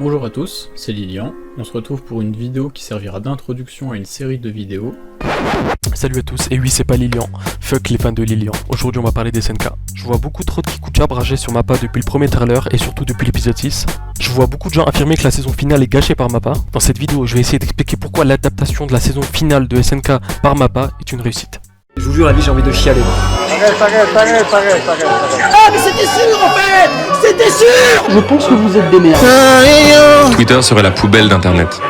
Bonjour à tous, c'est Lilian. On se retrouve pour une vidéo qui servira d'introduction à une série de vidéos. Salut à tous, et oui c'est pas Lilian, fuck les fans de Lilian. Aujourd'hui on va parler des SNK. Je vois beaucoup trop de Kikucha brager sur Mappa depuis le premier trailer et surtout depuis l'épisode 6. Je vois beaucoup de gens affirmer que la saison finale est gâchée par Mappa. Dans cette vidéo je vais essayer d'expliquer pourquoi l'adaptation de la saison finale de SNK par Mappa est une réussite. Je vous jure, la vie, j'ai envie de chialer. Arrête. Ah, mais c'était sûr en fait. C'était sûr. Je pense que vous êtes des merdes. Twitter serait la poubelle d'internet.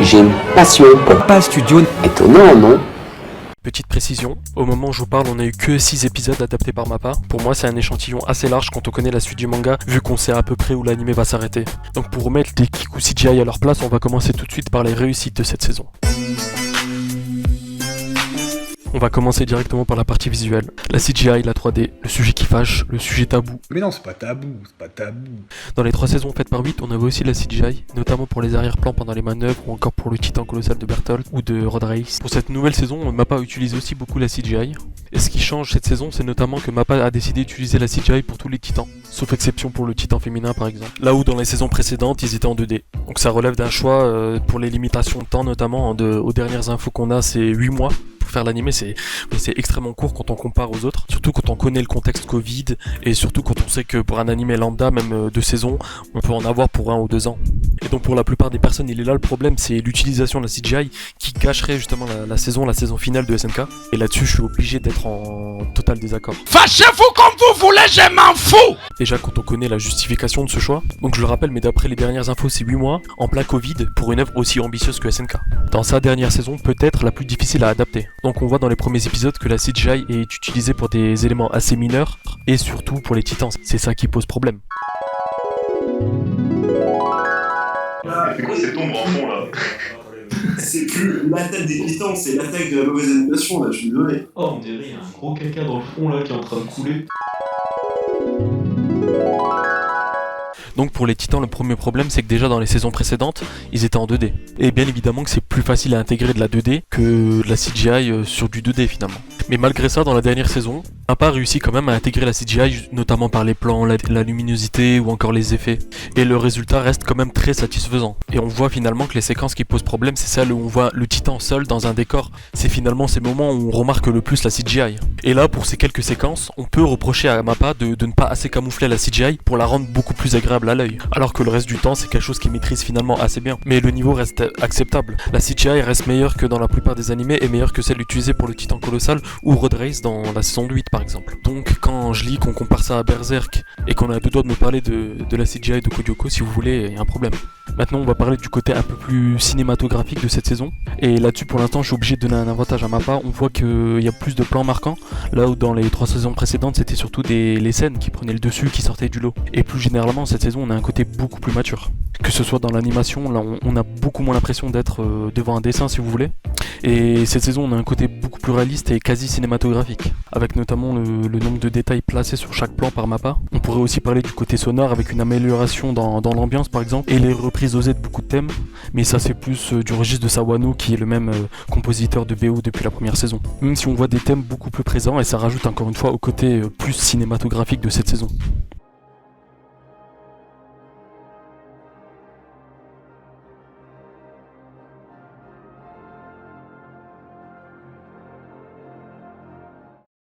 J'ai une passion pour Pas studio. étonnant, non? Petite précision, au moment où je vous parle on a eu que 6 épisodes adaptés par Mappa. Pour moi c'est un échantillon assez large quand on connaît la suite du manga, vu qu'on sait à peu près où l'anime va s'arrêter. Donc pour remettre les Kiku CGI à leur place, on va commencer tout de suite par les réussites de cette saison. On va commencer directement par la partie visuelle. La CGI, la 3D, le sujet qui fâche, le sujet tabou. Mais non, c'est pas tabou. Dans les 3 saisons faites par 8, on avait aussi la CGI, notamment pour les arrière-plans pendant les manœuvres ou encore pour le titan colossal de Bertolt ou de Road Race. Pour cette nouvelle saison, Mappa utilise aussi beaucoup la CGI. Et ce qui change cette saison, c'est notamment que Mappa a décidé d'utiliser la CGI pour tous les titans, sauf exception pour le titan féminin par exemple. Là où dans les saisons précédentes, ils étaient en 2D. Donc ça relève d'un choix pour les limitations de temps notamment. Aux dernières infos qu'on a, c'est 8 mois. Pour faire l'anime, c'est extrêmement court quand on compare aux autres, surtout quand on connaît le contexte Covid et surtout quand on sait que pour un anime lambda, même de saison, on peut en avoir pour 1 ou 2 ans. Et donc pour la plupart des personnes, il est là le problème, c'est l'utilisation de la CGI qui gâcherait justement la saison finale de SNK. Et là-dessus, je suis obligé d'être en total désaccord. Fâchez-vous comme vous voulez, je m'en fous. Déjà quand on connaît la justification de ce choix, donc je le rappelle, mais d'après les dernières infos, c'est 8 mois en plein Covid pour une œuvre aussi ambitieuse que SNK. Dans sa dernière saison, peut-être la plus difficile à adapter. Donc on voit dans les premiers épisodes que la CGI est utilisée pour des éléments assez mineurs et surtout pour les titans. C'est ça qui pose problème. C'est quoi cette ombre en fond là? C'est plus l'attaque des titans, c'est l'attaque de la mauvaise animation là, je suis désolé. Oh, on dirait un gros caca dans le fond là qui est en train de couler. Donc pour les titans, le premier problème c'est que déjà dans les saisons précédentes, ils étaient en 2D. Et bien évidemment que c'est plus facile à intégrer de la 2D que de la CGI sur du 2D finalement. Mais malgré ça, dans la dernière saison, Mappa a réussi quand même à intégrer la CGI, notamment par les plans, la luminosité ou encore les effets. Et le résultat reste quand même très satisfaisant. Et on voit finalement que les séquences qui posent problème, c'est celles où on voit le titan seul dans un décor. C'est finalement ces moments où on remarque le plus la CGI. Et là, pour ces quelques séquences, on peut reprocher à Mappa de ne pas assez camoufler la CGI pour la rendre beaucoup plus agréable à l'œil. Alors que le reste du temps, c'est quelque chose qu'il maîtrise finalement assez bien. Mais le niveau reste acceptable. La CGI reste meilleure que dans la plupart des animés et meilleure que celle utilisée pour le titan colossal ou Road Race dans la saison 8 par exemple. Donc quand je lis qu'on compare ça à Berserk et qu'on a deux doigts de me parler de la CGI de Kojoko, si vous voulez, il y a un problème. Maintenant on va parler du côté un peu plus cinématographique de cette saison. Et là-dessus pour l'instant je suis obligé de donner un avantage à Mappa. On voit qu'il y a plus de plans marquants. Là où dans les 3 saisons précédentes c'était surtout les scènes qui prenaient le dessus, qui sortaient du lot. Et plus généralement cette saison on a un côté beaucoup plus mature. Que ce soit dans l'animation, là on a beaucoup moins l'impression d'être devant un dessin si vous voulez. Et cette saison on a un côté beaucoup plus réaliste et quasi cinématographique, avec notamment le nombre de détails placés sur chaque plan par Mappa. On pourrait aussi parler du côté sonore avec une amélioration dans l'ambiance par exemple, et les reprises osées de beaucoup de thèmes, mais ça c'est plus du registre de Sawano qui est le même compositeur de BO depuis la première saison. Même si on voit des thèmes beaucoup plus présents et ça rajoute encore une fois au côté plus cinématographique de cette saison.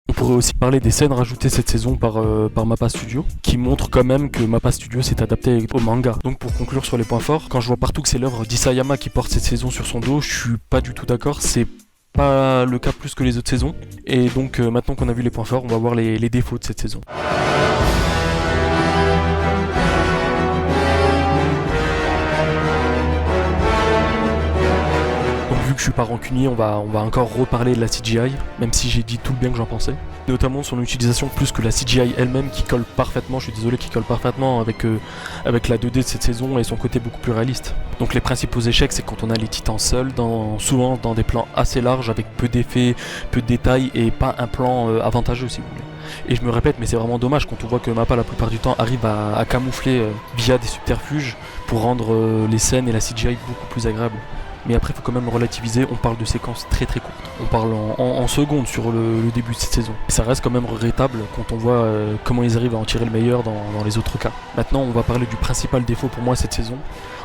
On pourrait aussi parler des scènes rajoutées cette saison par Mappa Studio, qui montrent quand même que Mappa Studio s'est adapté au manga. Donc pour conclure sur les points forts, quand je vois partout que c'est l'œuvre d'Isayama qui porte cette saison sur son dos, je suis pas du tout d'accord, c'est pas le cas plus que les autres saisons. Et donc maintenant qu'on a vu les points forts, on va voir les défauts de cette saison. Vu que je suis pas rancunier, on va encore reparler de la CGI, même si j'ai dit tout le bien que j'en pensais. Notamment son utilisation plus que la CGI elle-même qui colle parfaitement, je suis désolé, qui colle parfaitement avec la 2D de cette saison et son côté beaucoup plus réaliste. Donc les principaux échecs, c'est quand on a les titans seuls, souvent dans des plans assez larges avec peu d'effets, peu de détails et pas un plan avantageux si vous voulez. Et je me répète, mais c'est vraiment dommage quand on voit que Mappa la plupart du temps arrive à camoufler via des subterfuges pour rendre les scènes et la CGI beaucoup plus agréables. mais après il faut quand même relativiser, on parle de séquences très très courtes, on parle en secondes sur le début de cette saison. Et ça reste quand même regrettable quand on voit comment ils arrivent à en tirer le meilleur dans les autres cas. Maintenant on va parler du principal défaut pour moi cette saison,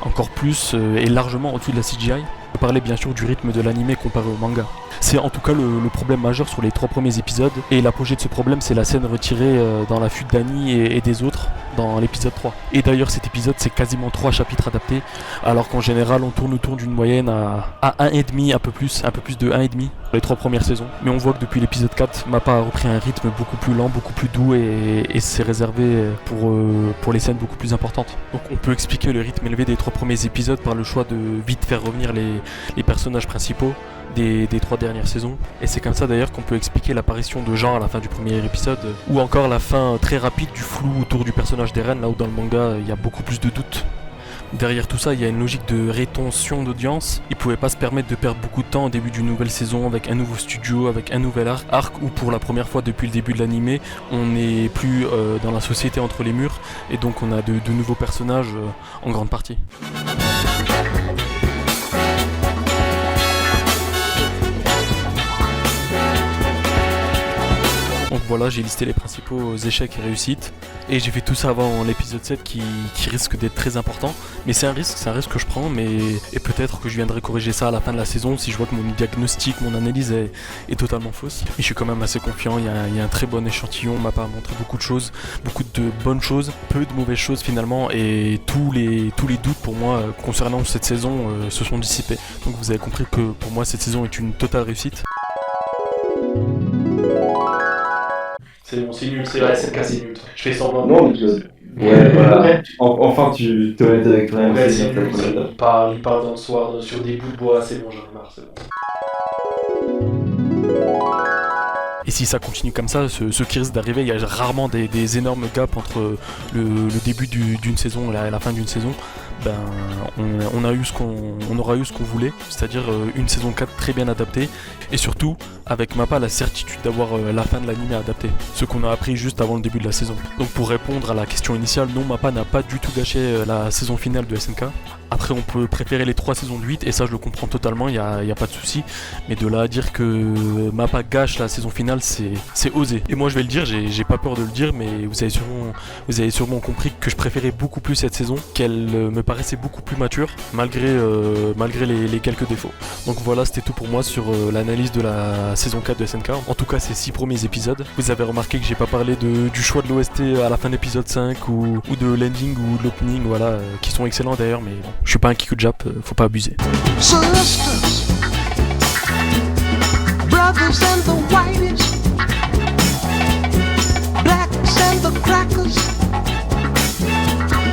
encore plus et largement au-dessus de la CGI. On peut parler bien sûr du rythme de l'anime comparé au manga. C'est en tout cas le problème majeur sur les 3 premiers épisodes, et l'apogée de ce problème c'est la scène retirée dans la fuite d'Annie et des autres dans l'épisode 3. Et d'ailleurs cet épisode c'est quasiment 3 chapitres adaptés, alors qu'en général on tourne autour d'une moyenne à 1,5, un peu plus de 1,5 pour les 3 premières saisons. Mais on voit que depuis l'épisode 4, Mappa a repris un rythme beaucoup plus lent, beaucoup plus doux, et c'est réservé pour les scènes beaucoup plus importantes. Donc on peut expliquer le rythme élevé des 3 premiers épisodes par le choix de vite faire revenir les personnages principaux des 3 dernières saisons, et c'est comme ça d'ailleurs qu'on peut expliquer l'apparition de Jean à la fin du premier épisode, ou encore la fin très rapide du flou autour du personnage d'Eren, là où dans le manga il y a beaucoup plus de doutes. Derrière tout ça, il y a une logique de rétention d'audience. Ils pouvaient pas se permettre de perdre beaucoup de temps au début d'une nouvelle saison avec un nouveau studio, avec un nouvel arc où pour la première fois depuis le début de l'animé, on n'est plus dans la société entre les murs, et donc on a de nouveaux personnages en grande partie. Donc voilà, j'ai listé les principaux échecs et réussites, et j'ai fait tout ça avant l'épisode 7 qui risque d'être très important. Mais c'est un risque que je prends, et peut-être que je viendrai corriger ça à la fin de la saison si je vois que mon diagnostic, mon analyse est totalement fausse. Mais je suis quand même assez confiant, il y a un très bon échantillon, Mappa a montré beaucoup de choses, beaucoup de bonnes choses, peu de mauvaises choses finalement, et tous les doutes pour moi concernant cette saison se sont dissipés. Donc vous avez compris que pour moi cette saison est une totale réussite. C'est bon, c'est nul, c'est vrai, c'est cassé nul. Je fais semblant. Non, ouais, voilà. Enfin, tu te honnête avec toi. Ouais, c'est nul. Il parle dans le soir sur des bouts de bois, c'est bon, j'en ai marre, c'est bon. Et si ça continue comme ça, ce qui risque d'arriver, il y a rarement des énormes gaps entre le début d'une saison et la fin d'une saison. Ben, on aura eu ce qu'on voulait, c'est-à-dire une saison 4 très bien adaptée, et surtout avec Mappa la certitude d'avoir la fin de l'anime adaptée, ce qu'on a appris juste avant le début de la saison. Donc pour répondre à la question initiale, non, Mappa n'a pas du tout gâché la saison finale de SNK. Après on peut préférer les 3 saisons de 8, et ça je le comprends totalement, il n'y a pas de souci, mais de là à dire que Mappa gâche la saison finale, c'est osé. Et moi je vais le dire, j'ai pas peur de le dire, mais vous avez sûrement compris que je préférais beaucoup plus cette saison, qu'elle me paraissait beaucoup plus mature, malgré les quelques défauts. Donc voilà, c'était tout pour moi sur l'analyse de la saison 4 de SNK, en tout cas ces 6 premiers épisodes. Vous avez remarqué que j'ai pas parlé du choix de l'OST à la fin de l'épisode 5, ou de l'ending ou de l'opening, voilà, qui sont excellents d'ailleurs, mais bon, je suis pas un Kiku Jap, faut pas abuser. Sisters, brothers and the whiteys, blacks and the crackers.